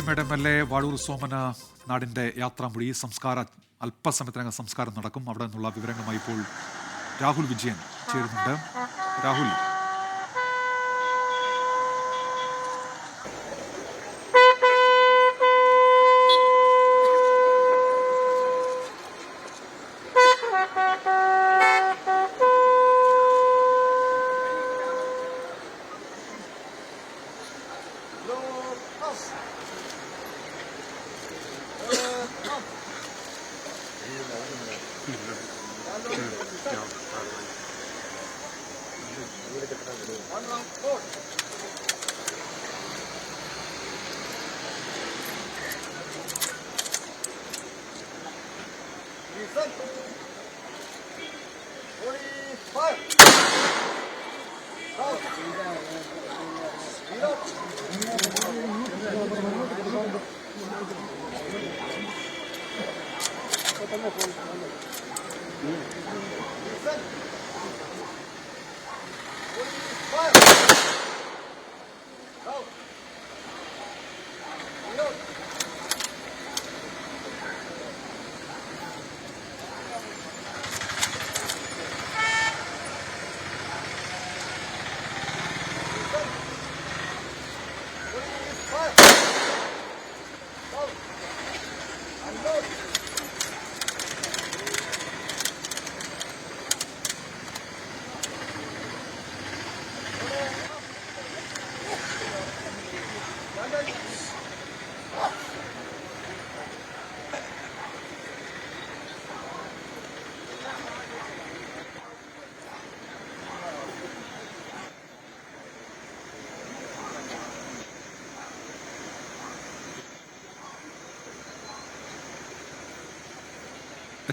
MLA Vazhoor സോമന നാടിന്റെ യാത്രാമൊഴി സംസ്കാരം അല്പസമയത്തിനകം സംസ്കാരം നടക്കും. അവിടെ നിന്നുള്ള വിവരങ്ങളുമായി ഇപ്പോൾ രാഹുൽ വിജയൻ ചേരുന്നുണ്ട്. രാഹുൽ,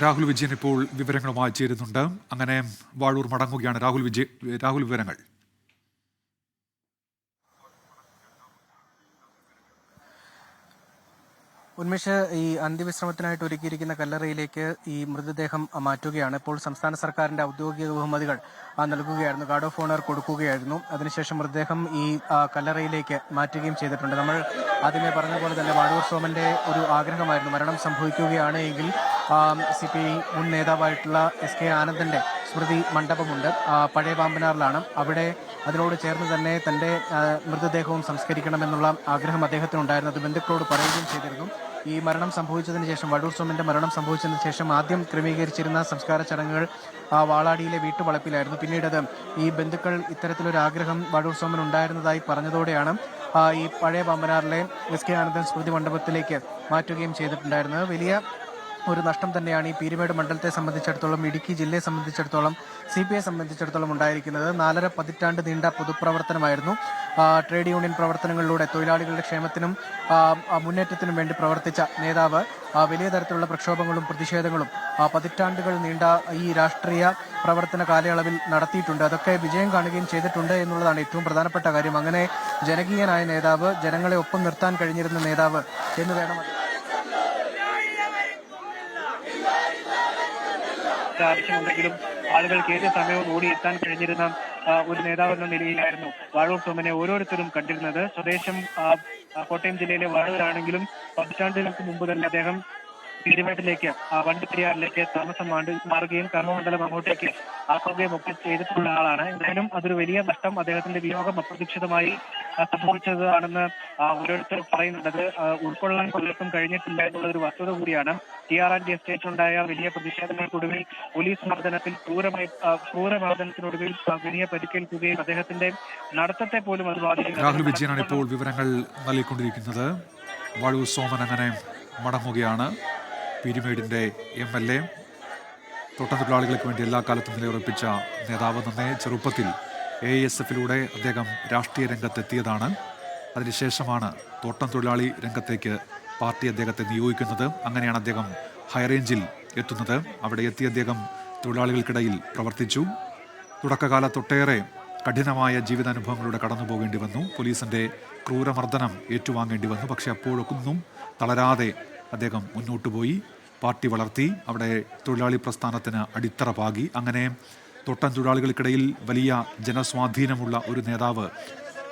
രാഹുൽ വിജയൻ ഇപ്പോൾ വിവരങ്ങളുമായി ചേരുന്നുണ്ട്. അങ്ങനെ വാഴൂർ മടങ്ങുകയാണ് രാഹുൽ, വിവരങ്ങൾ. ഉന്മേഷ്, ഈ അന്ത്യവിശ്രമത്തിനായിട്ട് ഒരുക്കിയിരിക്കുന്ന കല്ലറയിലേക്ക് ഈ മൃതദേഹം മാറ്റുകയാണ്. ഇപ്പോൾ സംസ്ഥാന സർക്കാരിന്റെ ഔദ്യോഗിക ബഹുമതികൾ നൽകുകയായിരുന്നു, ഗാർഡ് ഓഫ് ഓണർ കൊടുക്കുകയായിരുന്നു. അതിനുശേഷം മൃതദേഹം ഈ കല്ലറയിലേക്ക് മാറ്റുകയും ചെയ്തിട്ടുണ്ട്. നമ്മൾ ആദ്യമേ പറഞ്ഞ പോലെ തന്നെ വാഴൂർ സോമന്റെ ഒരു ആഗ്രഹമായിരുന്നു, മരണം സംഭവിക്കുകയാണ് എങ്കിൽ CPI മുൻ നേതാവായിട്ടുള്ള SK ആനന്ദന്റെ സ്മൃതി മണ്ഡപമുണ്ട്, പഴയ പാമ്പനാറിലാണ്. അവിടെ അതിനോട് ചേർന്ന് തന്നെ തന്റെ മൃതദേഹവും സംസ്കരിക്കണമെന്നുള്ള ആഗ്രഹം അദ്ദേഹത്തിനുണ്ടായിരുന്നു. അത് ബന്ധുക്കളോട് പറയുകയും ചെയ്തിരുന്നു. ഈ മരണം സംഭവിച്ചതിന് ശേഷം, വടൂർ സോമന്റെ മരണം സംഭവിച്ചതിന് ശേഷം ആദ്യം ക്രമീകരിച്ചിരുന്ന സംസ്കാര ചടങ്ങുകൾ വാളാടിയിലെ വീട്ടുവളപ്പിലായിരുന്നു. പിന്നീട് അത് ഈ ബന്ധുക്കൾ ഇത്തരത്തിലൊരു ആഗ്രഹം വടൂർ സോമൻ ഉണ്ടായിരുന്നതായി പറഞ്ഞതോടെയാണ് ഈ പഴയ പാമ്പനാറിലെ SK ആനന്ദൻ സ്മൃതി മണ്ഡപത്തിലേക്ക് മാറ്റുകയും ചെയ്തിട്ടുണ്ടായിരുന്നത്. വലിയ ഒരു നഷ്ടം തന്നെയാണ് ഈ പീരുമേട് മണ്ഡലത്തെ സംബന്ധിച്ചിടത്തോളം, ഇടുക്കി ജില്ലയെ സംബന്ധിച്ചിടത്തോളം, CPI സംബന്ധിച്ചിടത്തോളം ഉണ്ടായിരിക്കുന്നത്. 4.5 പതിറ്റാണ്ട് നീണ്ട പൊതുപ്രവർത്തനമായിരുന്നു. ട്രേഡ് യൂണിയൻ പ്രവർത്തനങ്ങളിലൂടെ തൊഴിലാളികളുടെ ക്ഷേമത്തിനും മുന്നേറ്റത്തിനും വേണ്ടി പ്രവർത്തിച്ച നേതാവ് വലിയ തരത്തിലുള്ള പ്രക്ഷോഭങ്ങളും പ്രതിഷേധങ്ങളും പതിറ്റാണ്ടുകൾ നീണ്ട ഈ രാഷ്ട്രീയ പ്രവർത്തന കാലയളവിൽ നടത്തിയിട്ടുണ്ട്. അതൊക്കെ വിജയം കാണുകയും ചെയ്തിട്ടുണ്ട് എന്നുള്ളതാണ് ഏറ്റവും പ്രധാനപ്പെട്ട കാര്യം. അങ്ങനെ ജനകീയനായ നേതാവ്, ജനങ്ങളെ ഒപ്പം നിർത്താൻ കഴിഞ്ഞിരുന്ന നേതാവ് എന്ന് വേണം ആവശ്യമുണ്ടെങ്കിലും ആളുകൾക്ക് ഏത് സമയവും ഓടിയെത്താൻ കഴിഞ്ഞിരുന്ന ഒരു നേതാവെന്ന നിലയിലായിരുന്നു വാഴൂർ സോമനെ ഓരോരുത്തരും കണ്ടിരുന്നത്. സ്വദേശം കോട്ടയം ജില്ലയിലെ വാഴൂരാണെങ്കിലും പതിറ്റാണ്ടുകൾക്ക് മുമ്പ് തന്നെ അദ്ദേഹം പീരുമേട്ടിലേക്ക്, വണ്ടിപ്പെരിയാറിലേക്ക് താമസം മാറുകയും കർമ്മമണ്ഡലം അങ്ങോട്ടേക്ക് ആക്കുകയും ഒക്കെ ചെയ്തിട്ടുള്ള ആളാണ്. എന്തായാലും അതൊരു വലിയ നഷ്ടം, അദ്ദേഹത്തിന്റെ വിയോഗം അപ്രതീക്ഷിതമായി സംഭവിച്ചതാണെന്ന് ഓരോരുത്തർ പറയുന്നത്. ഉൾക്കൊള്ളാൻ പലർക്കും കഴിഞ്ഞിട്ടില്ല എന്നുള്ളൊരു വസ്തുത കൂടിയാണ്. TRND എസ്റ്റേറ്റിലുണ്ടായ വലിയ പ്രതിഷേധങ്ങൾക്കൊടുവിൽ പോലീസ് മർദ്ദനത്തിൽ ക്രൂരമർദ്ദനത്തിനൊടുവിൽ വലിയ പരിക്കേൽക്കുകയും അദ്ദേഹത്തിന്റെ നടത്തത്തെ പോലും അത് ബാധിക്കുന്നു. രാഹുൽ വിജയനാണ് ഇപ്പോൾ വിവരങ്ങൾ നൽകിക്കൊണ്ടിരിക്കുന്നത്. വാഴൂർ സോമൻ അങ്ങനെ മടങ്ങുകയാണ്. പീരുമേടിന്റെ MLA, തോട്ടംതൊഴിലാളികൾക്ക് വേണ്ടി എല്ലാ കാലത്തും നിലയുറപ്പിച്ച നേതാവ്. നന്നേ ചെറുപ്പത്തിൽ AISF-ലൂടെ അദ്ദേഹം രാഷ്ട്രീയ രംഗത്തെത്തിയതാണ്. അതിനുശേഷമാണ് തോട്ടം തൊഴിലാളി രംഗത്തേക്ക് പാർട്ടി അദ്ദേഹത്തെ നിയോഗിക്കുന്നത്. അങ്ങനെയാണ് അദ്ദേഹം ഹൈറേഞ്ചിൽ എത്തുന്നത്. അവിടെ എത്തി അദ്ദേഹം തൊഴിലാളികൾക്കിടയിൽ പ്രവർത്തിച്ചു. തുടക്കകാലത്തൊട്ടേറെ കഠിനമായ ജീവിതാനുഭവങ്ങളിലൂടെ കടന്നു പോകേണ്ടി വന്നു. പോലീസിൻ്റെ ക്രൂരമർദ്ദനം ഏറ്റുവാങ്ങേണ്ടി വന്നു. പക്ഷേ അപ്പോഴൊന്നും തളരാതെ അദ്ദേഹം മുന്നോട്ട് പോയി, പാർട്ടി വളർത്തി, അവിടെ തൊഴിലാളി പ്രസ്ഥാനത്തിന് അടിത്തറ പാകി. അങ്ങനെ തോട്ടം തൊഴിലാളികൾക്കിടയിൽ വലിയ ജനസ്വാധീനമുള്ള ഒരു നേതാവ്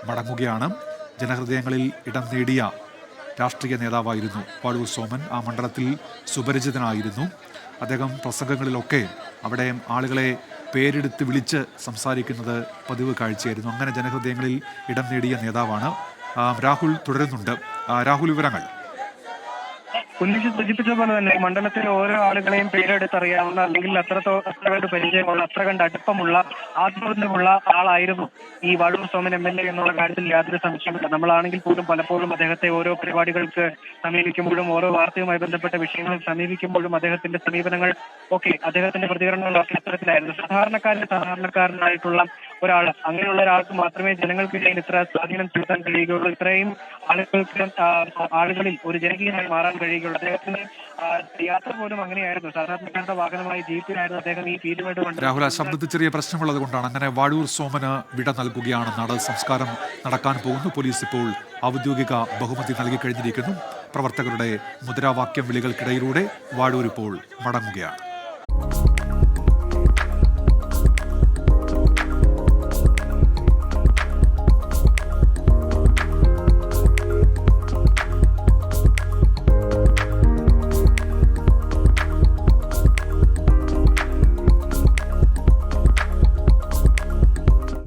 മടങ്ങുകയാണ്. ജനഹൃദയങ്ങളിൽ ഇടം നേടിയ രാഷ്ട്രീയ നേതാവായിരുന്നു വാഴൂർ സോമൻ. ആ മണ്ഡലത്തിൽ സുപരിചിതനായിരുന്നു. അദ്ദേഹം പ്രസംഗങ്ങളിലൊക്കെ അവിടെ ആളുകളെ പേരെടുത്ത് വിളിച്ച് സംസാരിക്കുന്നത് പതിവ് കാഴ്ചയായിരുന്നു. അങ്ങനെ ജനഹൃദയങ്ങളിൽ ഇടം നേടിയ നേതാവാണ്. രാഹുൽ തുടരുന്നുണ്ട്. രാഹുൽ, വിവരങ്ങൾ. കുഞ്ഞിച്ച് സൂചിപ്പിച്ചതുപോലെ തന്നെ മണ്ഡലത്തിലെ ഓരോ ആളുകളെയും പേരെടുത്തറിയാവുന്ന അല്ലെങ്കിൽ അത്ര കണ്ട് പരിചയമുള്ള, അത്ര കണ്ട് അടുപ്പമുള്ള, ആത്മബന്ധമുള്ള ആളായിരുന്നു ഈ വാഴൂർ സോമൻ MLA എന്നുള്ള കാര്യത്തിൽ യാതൊരു സംശയമില്ല. നമ്മളാണെങ്കിൽ പോലും പലപ്പോഴും അദ്ദേഹത്തെ ഓരോ പരിപാടികൾക്ക് സമീപിക്കുമ്പോഴും ഓരോ വാർത്തയുമായി ബന്ധപ്പെട്ട വിഷയങ്ങൾ സമീപിക്കുമ്പോഴും അദ്ദേഹത്തിന്റെ സമീപനങ്ങൾ അദ്ദേഹത്തിന്റെ പ്രതികരണങ്ങളൊക്കെ അത്തരത്തിലായിരുന്നു. സാധാരണക്കാരനായിട്ടുള്ള ഒരാൾ, അങ്ങനെയുള്ള ഒരാൾക്ക് മാത്രമേ ജനങ്ങൾക്കിടയിൽ ഇത്ര സ്വാധീനം ചെലുത്താൻ കഴിയുകയുള്ളൂ, ഇത്രയും ആളുകളിൽ ഒരു ജനകീയനായി മാറാൻ കഴിയുകയുള്ളൂ. അദ്ദേഹത്തിന് യാത്ര പോലും അങ്ങനെയായിരുന്നു. സാധാരണക്കാരുടെ വാഹനമായി ജീപ്പിലായിരുന്നു അദ്ദേഹം ഈ പീരുമേട് മണ്ഡലം. രാഹുൽ, ശബ്ദത്തിൽ ചെറിയ പ്രശ്നമുള്ളത് കൊണ്ടാണ്. അങ്ങനെ വാഴൂർ സോമന് വിട നൽകുകയാണ്. നാളെ സംസ്കാരം നടക്കാൻ പോകുന്നു. പോലീസ് ഇപ്പോൾ ഔദ്യോഗിക ബഹുമതി നൽകി കഴിഞ്ഞിരിക്കുന്നു. പ്രവർത്തകരുടെ മുദ്രാവാക്യം വിളികൾക്കിടയിലൂടെ വാഴൂർ ഇപ്പോൾ മടങ്ങുകയാണ്.